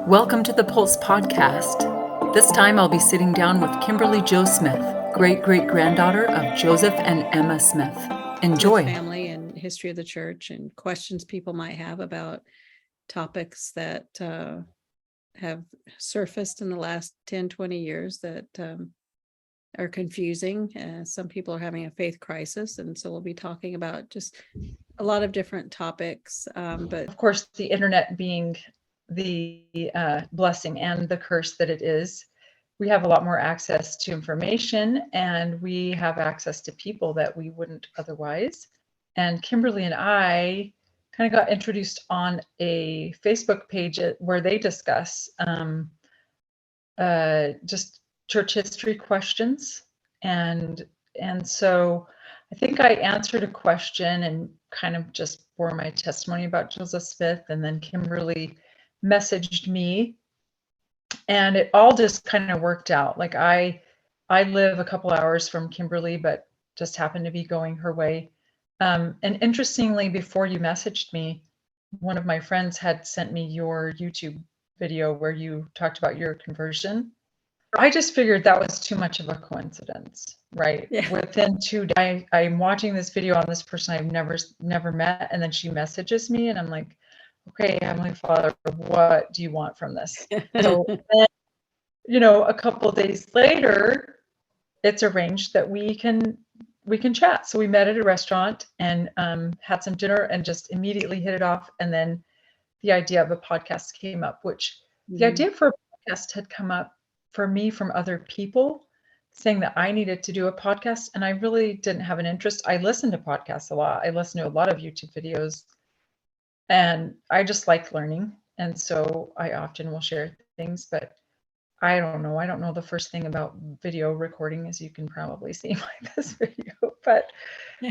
Welcome to the Pulse Podcast. This time I'll be sitting down with Kimberly Jo Smith, great-great-granddaughter of Joseph and Emma Smith. Enjoy. Family and history of the church and questions people might have about topics that have surfaced in the last 10, 20 years that are confusing. Some people are having a faith crisis. And so we'll be talking about just a lot of different topics. But of course, the internet being the blessing and the curse that it is, we have a lot more access to information, and we have access to people that we wouldn't otherwise. And Kimberly and I kind of got introduced on a Facebook page where they discuss just church history questions. And so I think I answered a question and kind of just bore my testimony about Joseph Smith, and then Kimberly messaged me, and it all just kind of worked out. Like I live a couple hours from Kimberly, but just happened to be going her way. And interestingly, before you messaged me, one of my friends had sent me your YouTube video where you talked about your conversion. I just figured that was too much of a coincidence, right? Yeah. Within 2 days, I'm watching this video on this person I've never met, and then she messages me, and I'm like, okay, Heavenly Father, what do you want from this? So then, a couple of days later, it's arranged that we can chat. So we met at a restaurant and had some dinner and just immediately hit it off. And then the idea of a podcast came up, which the idea for a podcast had come up for me from other people saying that I needed to do a podcast. And I really didn't have an interest. I listen to podcasts a lot. I listen to a lot of YouTube videos, and I just like learning. And so I often will share things, but I don't know the first thing about video recording, as you can probably see by this video, but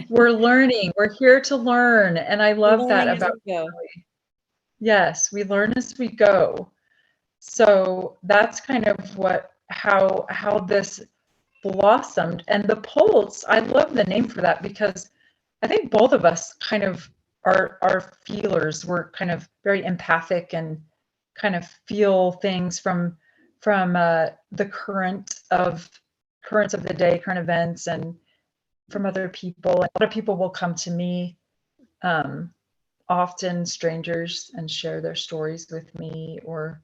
we're learning. We're here to learn. And I love that about Kimberly. Yes, we learn as we go. So that's kind of how this blossomed. And the Pulse, I love the name for that, because I think both of us kind of are feelers. We're kind of very empathic and kind of feel things from the currents of the day, current events, and from other people. A lot of people will come to me, often strangers, and share their stories with me or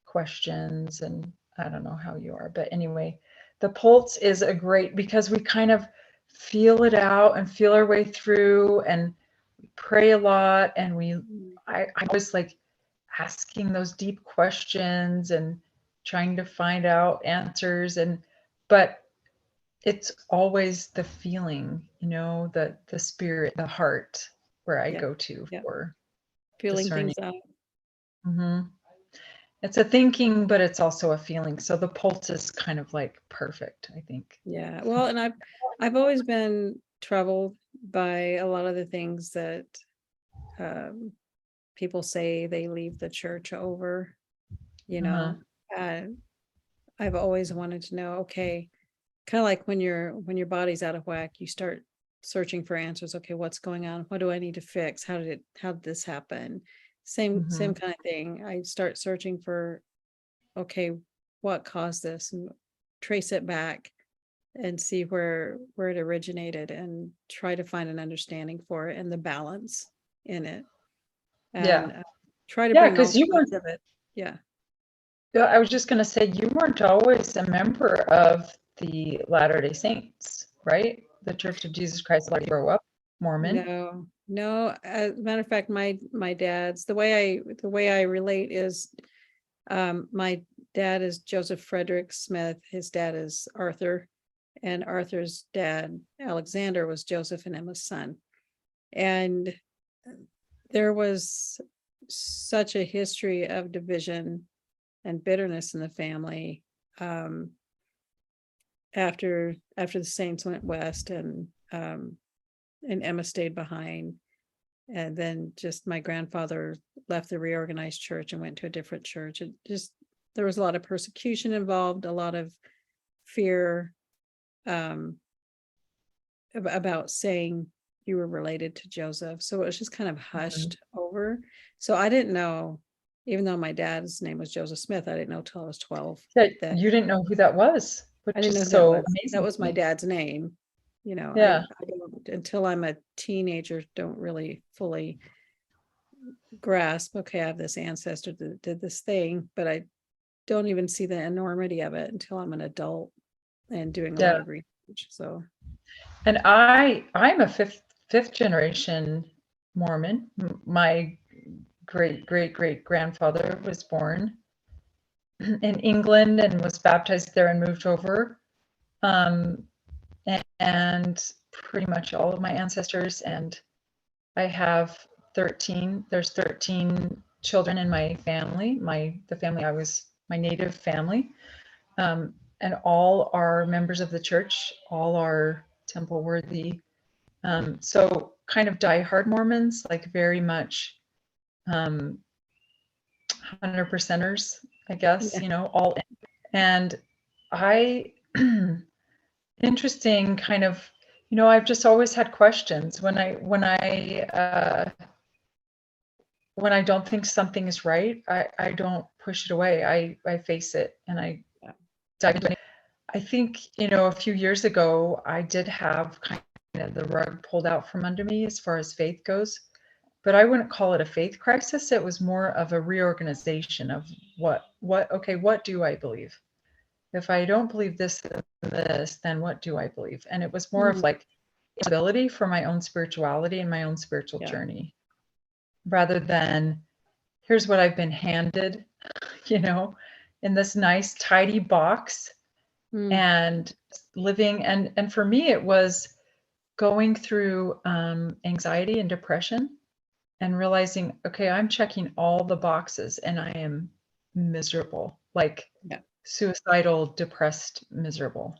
questions. And I don't know how you are, but anyway, the Pulse is a great, because we kind of feel it out and feel our way through, and we pray a lot, and I was like asking those deep questions and trying to find out answers, but it's always the feeling, the spirit, the heart, where I go to for feeling discerning things out. Mm-hmm. It's a thinking, but it's also a feeling. So the Pulse is kind of like perfect, I think. Yeah. Well, and I've always been troubled by a lot of the things that people say they leave the church over. I've always wanted to know, okay, kind of like when your body's out of whack, you start searching for answers. Okay, what's going on? What do I need to fix? How did this happen? Same kind of thing. I start searching for, okay, what caused this, and trace it back and see where it originated, and try to find an understanding for it and the balance in it. And try to bring because you weren't of it. Yeah. I was just going to say, you weren't always a member of the Latter-day Saints, right? The Church of Jesus Christ of Latter-day Mormon. No. As a matter of fact, my dad's, the way I relate is, my dad is Joseph Frederick Smith. His dad is Arthur, and Arthur's dad, Alexander, was Joseph and Emma's son. And there was such a history of division and bitterness in the family after the Saints went west, and Emma stayed behind. And then just my grandfather left the reorganized church and went to a different church. There was a lot of persecution involved, a lot of fear about saying you were related to Joseph. So it was just kind of hushed over. So I didn't know, even though my dad's name was Joseph Smith, I didn't know till I was 12 Yeah, that you didn't know who that was, I which didn't know is who that so was. That amazing was to my me. dad's name. Yeah. I don't, until I'm a teenager, don't really fully grasp, okay, I have this ancestor that did this thing, but I don't even see the enormity of it until I'm an adult and doing a Yeah. lot of research. So, And I'm a fifth generation Mormon. My great grandfather was born in England and was baptized there and moved over. Um, and pretty much all of my ancestors, and I have 13. There's 13 children in my family. The family my native family, and all are members of the church. All are temple worthy. So kind of diehard Mormons, like very much 100%ers, I guess, yeah. all in. And I, interesting kind of, I've just always had questions when I don't think something is right. I don't push it away. I face it and I Yeah. dive into it. I think, a few years ago, I did have kind of the rug pulled out from under me as far as faith goes, but I wouldn't call it a faith crisis. It was more of a reorganization of okay, what do I believe? If I don't believe this and this, then what do I believe? And it was more of Mhm. like ability for my own spirituality and my own spiritual Yeah. journey, rather than here's what I've been handed, you know, in this nice tidy box Mm. and living. And for me, it was going through anxiety and depression and realizing, okay, I'm checking all the boxes and I am miserable, like Yeah. suicidal, depressed, miserable,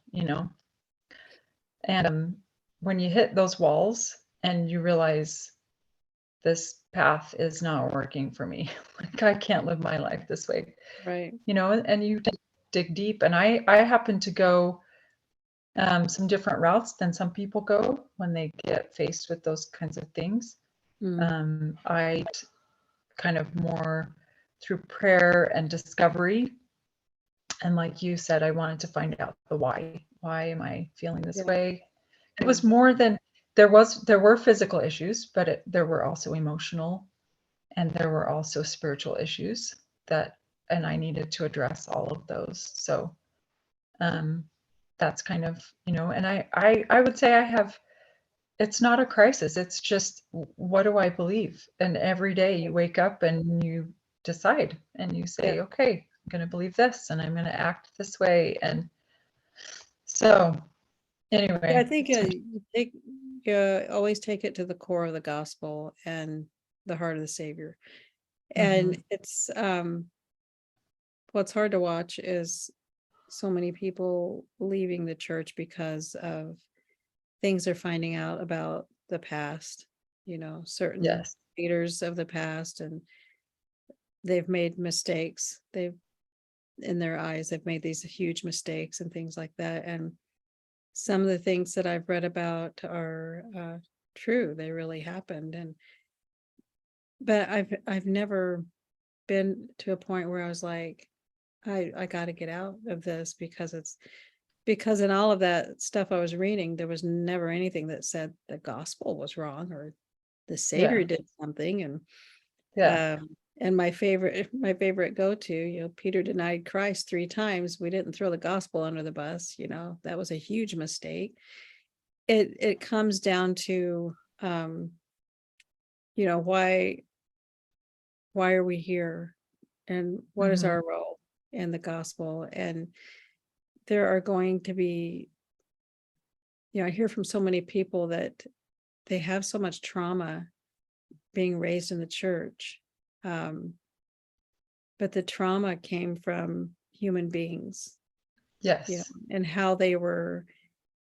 And when you hit those walls and you realize this path is not working for me, like I can't live my life this way, Right. and you dig deep. And I happen to go some different routes than some people go when they get faced with those kinds of things. Mm. I kind of more through prayer and discovery. And like you said, I wanted to find out the why. Why am I feeling this Yeah. way? It Yeah. was more than there were physical issues, but there were also emotional and there were also spiritual issues and I needed to address all of those. So that's kind of, and I would say it's not a crisis. It's just, what do I believe? And every day you wake up and you decide and you Yeah. say, okay, I'm going to believe this and I'm going to act this way. And so Yeah, I anyway, think you always take it to the core of the gospel and the heart of the Savior. And mhm, it's what's hard to watch is so many people leaving the church because of things they're finding out about the past, certain yes. leaders of the past, and they've made mistakes. In their eyes, they've made these huge mistakes and things like that. And some of the things that I've read about are true. They really happened. But I've never been to a point where I was like, I got to get out of this, because in all of that stuff I was reading, there was never anything that said the gospel was wrong or the Savior Yeah. did something. Yeah. And my favorite go-to, Peter denied Christ 3 times. We didn't throw the gospel under the bus. That was a huge mistake. It comes down to why are we here, and what is Hmm. our role in the gospel. And there are going to be, I hear from so many people that they have so much trauma being raised in the church, um, but the trauma came from human beings, Yes. and how they were.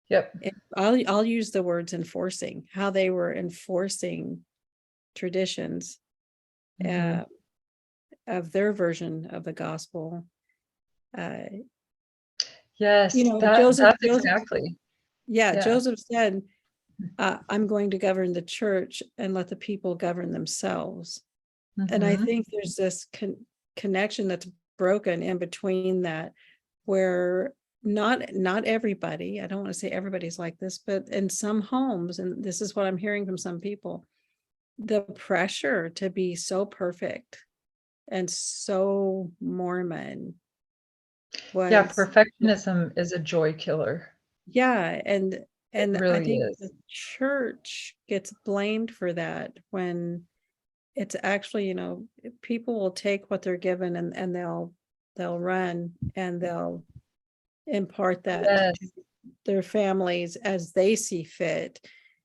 Yep. I'll use the words enforcing, how they were enforcing traditions Hmm. uh, of their version of the gospel. Uh, Yes. Joseph, That's exactly. yeah, Yeah. Joseph said, I'm going to govern the church and let the people govern themselves. And I Mm-hmm. think there's this connection that's broken in between that, where not everybody, I don't want to say everybody's like this, but in some homes, and this is what I'm hearing from some people, the pressure to be so perfect and so Mormon Yeah, was, perfectionism is a joy killer. yeah, It and I really think is. the church gets blamed for that, when it's actually, people will take what they're given, and they'll run, and they'll impart that to Yes. their families as they see fit.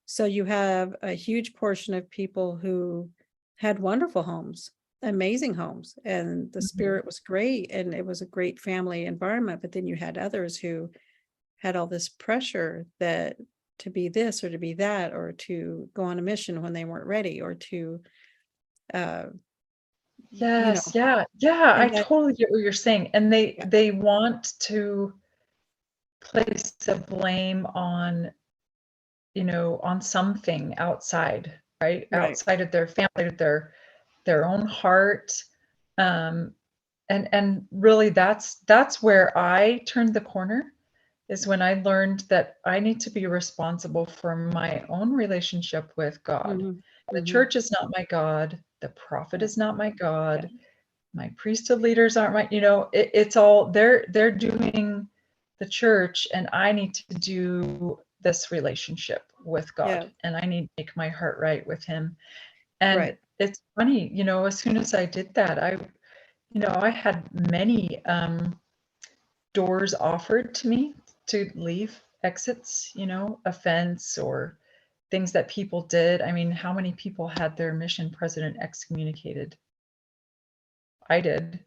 So you have a huge portion of people who had wonderful homes, amazing homes, and the Mhm. spirit was great, and it was a great family environment. But then you had others who had all this pressure, that to be this or to be that, or to go on a mission when they weren't ready, or to uh you know Yes, yeah, yeah, I and that, totally get what you're saying, and they yeah, they want to place the blame on, on something outside, right? right. Outside of their family, their own heart. Um, and really that's where I turned the corner, is when I learned that I need to be responsible for my own relationship with God. Hmm. The Hmm. church is not my God, the prophet Yeah, is not my yeah, God, my priesthood leaders aren't it's all they're doing the church, and I need to do this relationship with yeah, God, and I need to make my heart right with him. And right. it's funny, as soon as I did that, I had many doors offered to me to leave, exits, offense or things that people did. I mean, how many people had their mission president excommunicated? I did.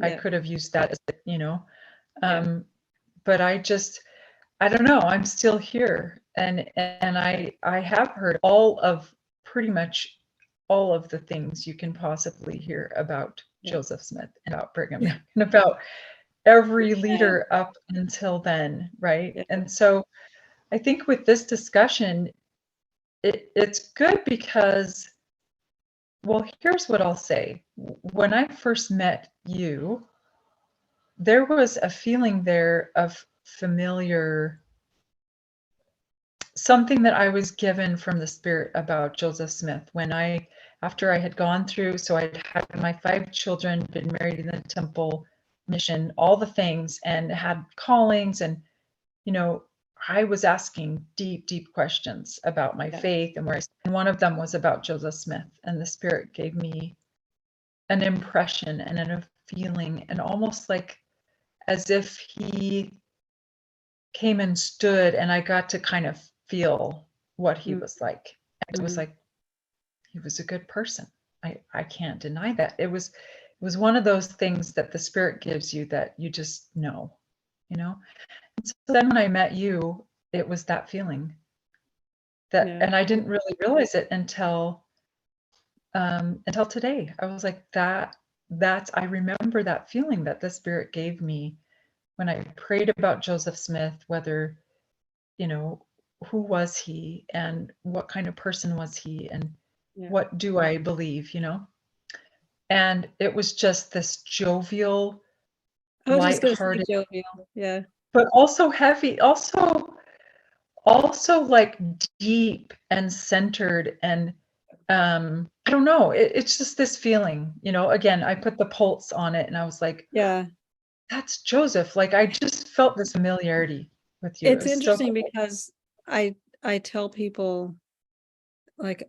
I Yeah, could have used that as, yeah, um, but I don't know. I'm still here, and I have heard pretty much all of the things you can possibly hear about yeah, Joseph Smith and about Brigham yeah, Young and about every yeah, leader up until then, right? yeah. And so I think with this discussion, it's good because, well, here's what I'll say. When I first met you, there was a feeling there of familiar, something that I was given from the Spirit about Joseph Smith after I had gone through, so I'd had my 5 children, been married in the temple mission, all the things, and had callings. And, you know, I was asking deep, deep questions about my Yeah. faith and and one of them was about Joseph Smith. And the Spirit gave me an impression and a feeling, and almost like as if he came and stood and I got to kind of feel what he was like. It was Mm-hmm. like he was a good person. I can't deny that. It was one of those things that the Spirit gives you that you just know, you know. And so then when I met you, it was that feeling that, Yeah. and I didn't really realize it until today. I was like I remember that feeling that the Spirit gave me when I prayed about Joseph Smith, whether, you know, who was he and what kind of person was he and Yeah. what do I believe, And it was just this jovial, I was just gonna say lighthearted, jovial. Yeah. but also heavy, also like deep and centered. And I don't know, it's just this feeling, again, I put the pulse on it and I was like, Yeah. that's Joseph. Like I just felt this familiarity with you. It It's was so interesting cool. because I tell people, like,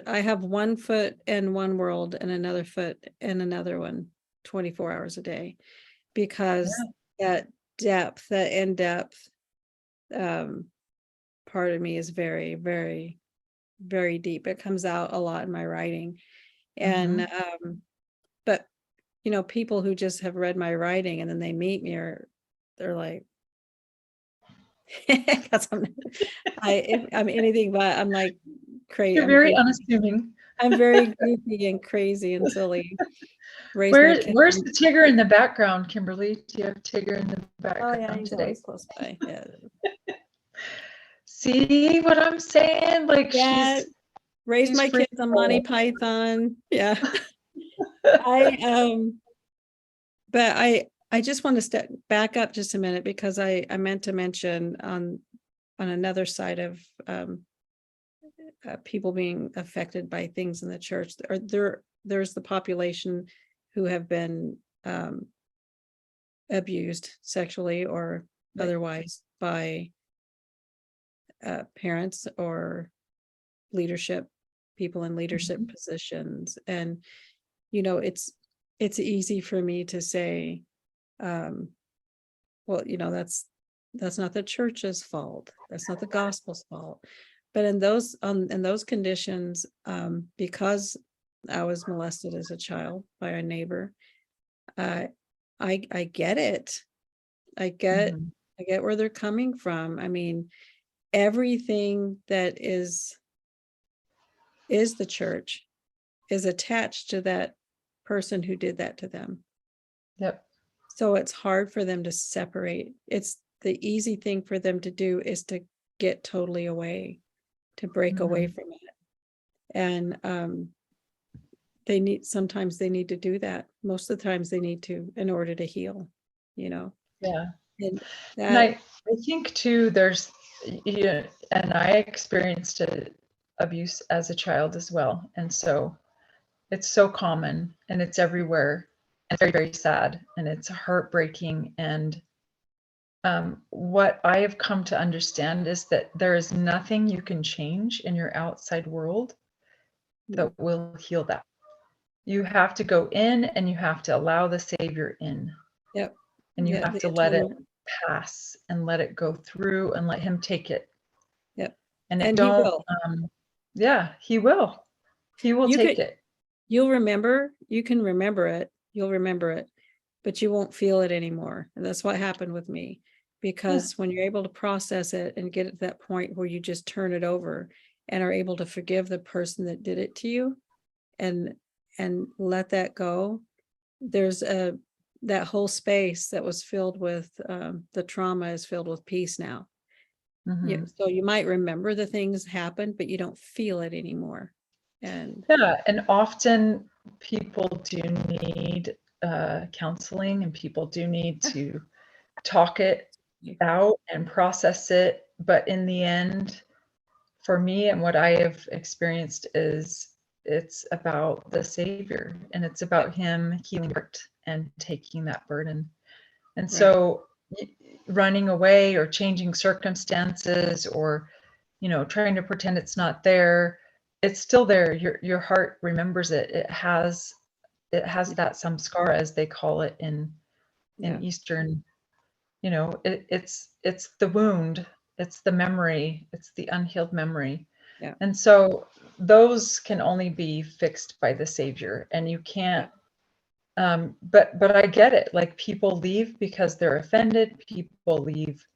I have one foot in one world and another foot in another one, 24 hours a day, because Yeah. that depth, that in-depth um part of me is very, very, very deep. It comes out a lot in my writing. And Hmm. but people who just have read my writing and then they meet me, or they're like, because I'm anything but, I'm like crazy. You're I'm very goofy. unassuming. I'm very goofy and crazy and silly. Raise my kids Where's on. the Tigger in the background, Kimberly? Do you have Tigger in the Oh yeah, background he's today? always close by. Yeah. See what I'm saying? Like Yeah. Raised she's my free kids on Monty roll. Python. Yeah. But I just want to step back up just a minute because I meant to mention on another side of people being affected by things in the church, or there's the population who have been abused sexually or Right. otherwise by parents or leadership, people in leadership Mhm. positions. And it's easy for me to say, well, that's not the church's fault, that's not the gospel's fault. But in those conditions, because I was molested as a child by a neighbor, uh, I get it. I get Mhm. I get where they're coming from. I mean, everything that is the church is attached to that person who did that to them. Yep. So it's hard for them to separate. It's the easy thing for them to do is to get totally away, to break away Mhm. from it. And sometimes they need to do that. Most of the times they need to in order to heal, you know. Yeah. And And that I think too, there's, and I experienced abuse as a child as well. And so it's so common and it's everywhere. And very, very sad and it's heartbreaking. And what I have come to understand is that there is nothing you can change in your outside world that will heal that. You have to go in and you have to allow the Savior in. Yep. And you Yeah, have the to let it atonement. pass and let it go through and let him take it. Yep. And it And he don't, will. yeah, he will. He will You take could it. you can remember it. You'll remember it, but you won't feel it anymore. And that's what happened with me. Yeah. Because when you're able to process it and get to that point where you just turn it over and are able to forgive the person that did it to you and let that go, there's that whole space that was filled with the trauma is filled with peace now. Yeah, Mhm. so you might remember the things happened, but you don't feel it anymore. And Yeah, and often people do need counseling and people do need to talk it out and process it. But in the end, for me and what I have experienced is it's about the Savior and it's about Him healing heart and taking that burden. And right. so running away or changing circumstances or, trying to pretend it's not there, it's still there. Your heart remembers it. It has that samskara, as they call it in Yeah. Eastern, it's the wound, it's the memory, it's the unhealed memory. Yeah. And so those can only be fixed by the Savior. And you Yeah. can't but I get it. Like people leave because they're offended. People leave,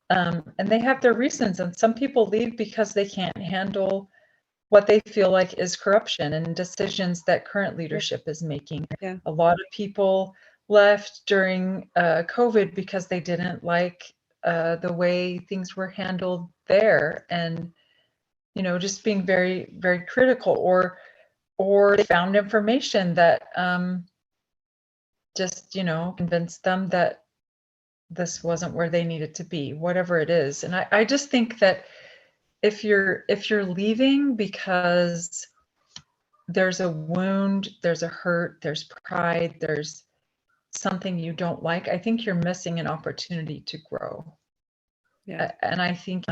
and they have their reasons. And some people leave because they can't handle what they feel like is corruption and decisions that current leadership is making. Yeah. A lot of people left during COVID because they didn't like the way things were handled there, and just being very, very critical, or they found information that just convinced them that this wasn't where they needed to be, whatever it is. And I just think that if you're leaving because there's a wound, there's a hurt, there's pride, there's something you don't like, I think you're missing an opportunity to grow. Yeah. And I think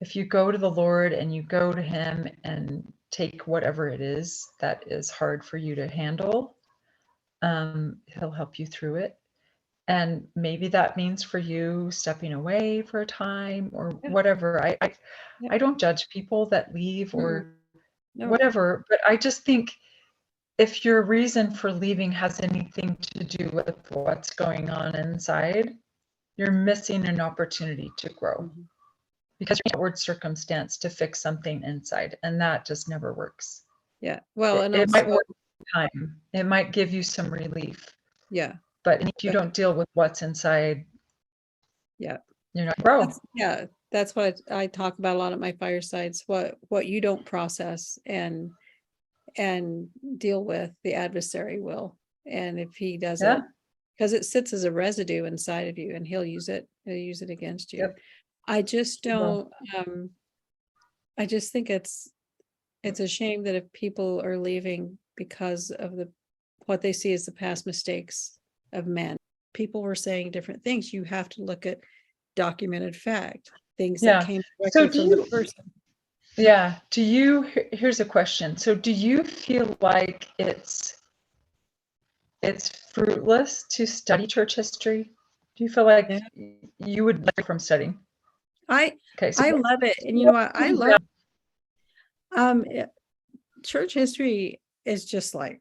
if you go to the Lord and you go to Him and take whatever it is that is hard for you to handle, He'll help you through it. And maybe that means for you stepping away for a time or Yeah. whatever. I Yeah. I don't judge people that leave Mm-mm. or No. whatever, but I just think if your reason for leaving has anything to do with what's going on inside, you're missing an opportunity to grow Mhm. because you're outward circumstance to fix something inside, and that just never works. Yeah. Well, It, and it might also, work time. It might give you some relief, yeah. but if you But don't deal with what's inside, yeah. you're not grow. That's what I talk about a lot at my firesides. What you don't process and deal with, the adversary will. And if he does Yeah. it, because it sits as a residue inside of you, and he'll use it against you. Yep. I just He will. don't, I just think it's a shame that if people are leaving because of what they see as the past mistakes of men. People were saying different things. You have to look at documented fact, things that Yeah. came So directly do from the you, person. yeah, do you, here's a question. So do you feel like it's fruitless to study church history? Do you feel like Yeah. you would learn from studying? I Okay, so I what, love it. And you know what what? I comes love down- church history is just like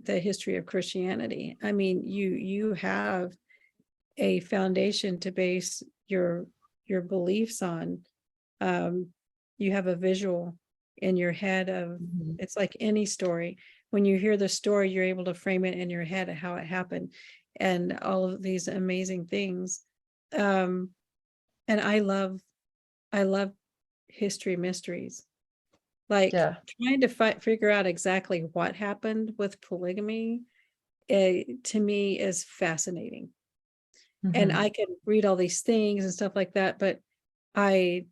the history of Christianity. I mean, you have a foundation to base your beliefs on. You have a visual in your head of, Mhm. it's like any story. When you hear the story, you're able to frame it in your head of how it happened and all of these amazing things. And I love history mysteries. Like Yeah. trying to figure out exactly what happened with polygamy, to me is fascinating. And Mhm. I can read all these things and stuff like that, but I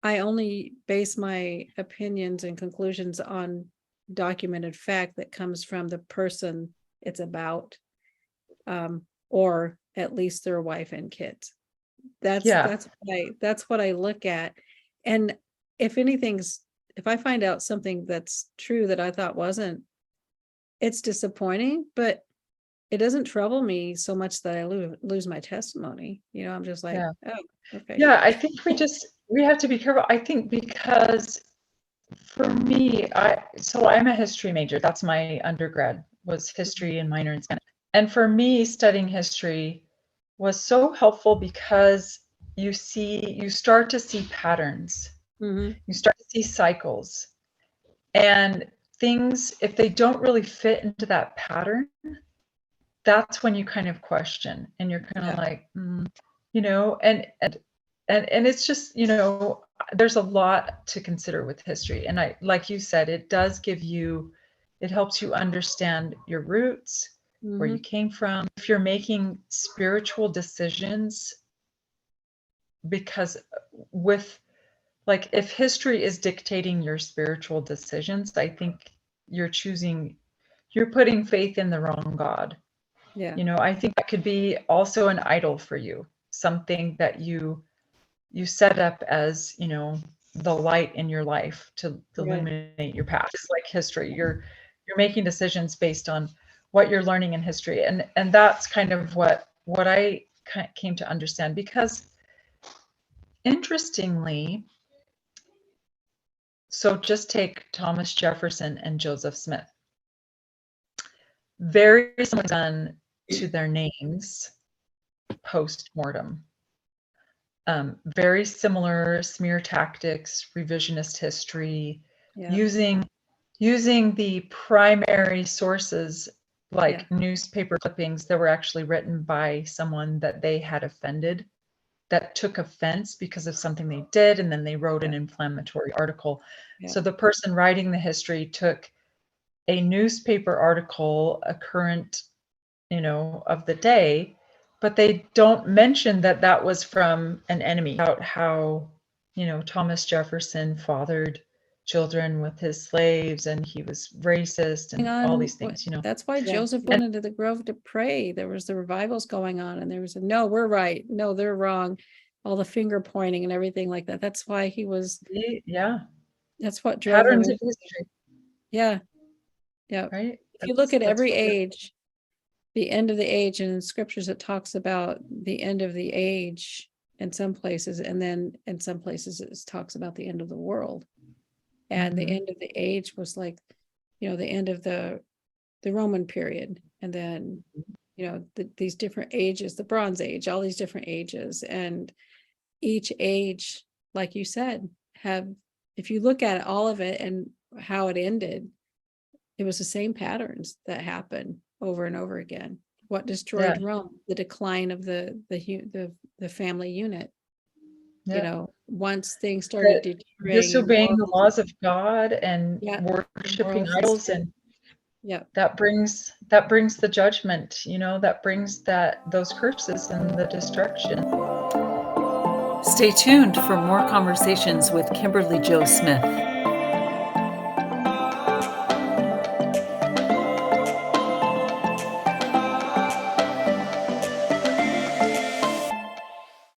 only base my opinions and conclusions on documented fact that comes from the person it's about, or at least their wife and kids. Yeah. That's what I look at. And if anything's, if I find out something that's true that I thought wasn't, it's disappointing, but it doesn't trouble me so much that I lose my testimony. I'm just like, Yeah. oh, okay. Yeah, I think we have to be careful. I think because for me, I'm a history major. That's my undergrad, was history and minor in Spanish. And for me, studying history was so helpful because you start to see patterns. Mm-hmm. You start to see cycles. And things, if they don't really fit into that pattern, that's when you kind of question and you're kind of Yeah. like, and it's just, there's a lot to consider with history. And like you said, it helps you understand your roots, where Mm-hmm. you came from. If you're making spiritual decisions, because with like, if history is dictating your spiritual decisions, I think you're putting faith in the wrong God. Yeah. I think that could be also an idol for you, something that you set up as, the light in your life to Right. illuminate your path. It's like history. You're making decisions based on what you're learning in history. And that's kind of what I came to understand, because interestingly, so just take Thomas Jefferson and Joseph Smith. Very similar done to their names post-mortem. Very similar smear tactics, revisionist history, Yeah. using the primary sources like Yeah. newspaper clippings that were actually written by someone that they had offended, that took offense because of something they did, and then they wrote an inflammatory article. Yeah. So the person writing the history took a newspaper article, a current, of the day, but they don't mention that that was from an enemy, about how, Thomas Jefferson fathered children with his slaves and he was racist and all these things, That's why Yeah. Joseph went into the grove to pray. There was the revivals going on, and there was no, we're right, no, they're wrong, all the finger pointing and everything like that. That's why he was. Yeah. That's what drove Patterns him. of history, Yeah. Yeah. right? If you look at That's every what we're- age, the end of the age, and in scriptures it talks about the end of the age in some places, and then in some places it talks about the end of the world. And the Mhm. end of the age was like, the end of the Roman period, and then these different ages, the Bronze Age, all these different ages, and each age, like you said, if you look at all of it and how it ended, it was the same patterns that happened over and over again. What Yeah. destroyed Rome? The decline of the family unit. you Yeah. know, once things started deteriorating in Disobeying the morals, laws of God and yeah, worshiping morals and idols, sin. and Yeah. that brings the judgment, you know, that brings those curses and the destruction. Stay tuned for more conversations with Kimberly Jo Smith.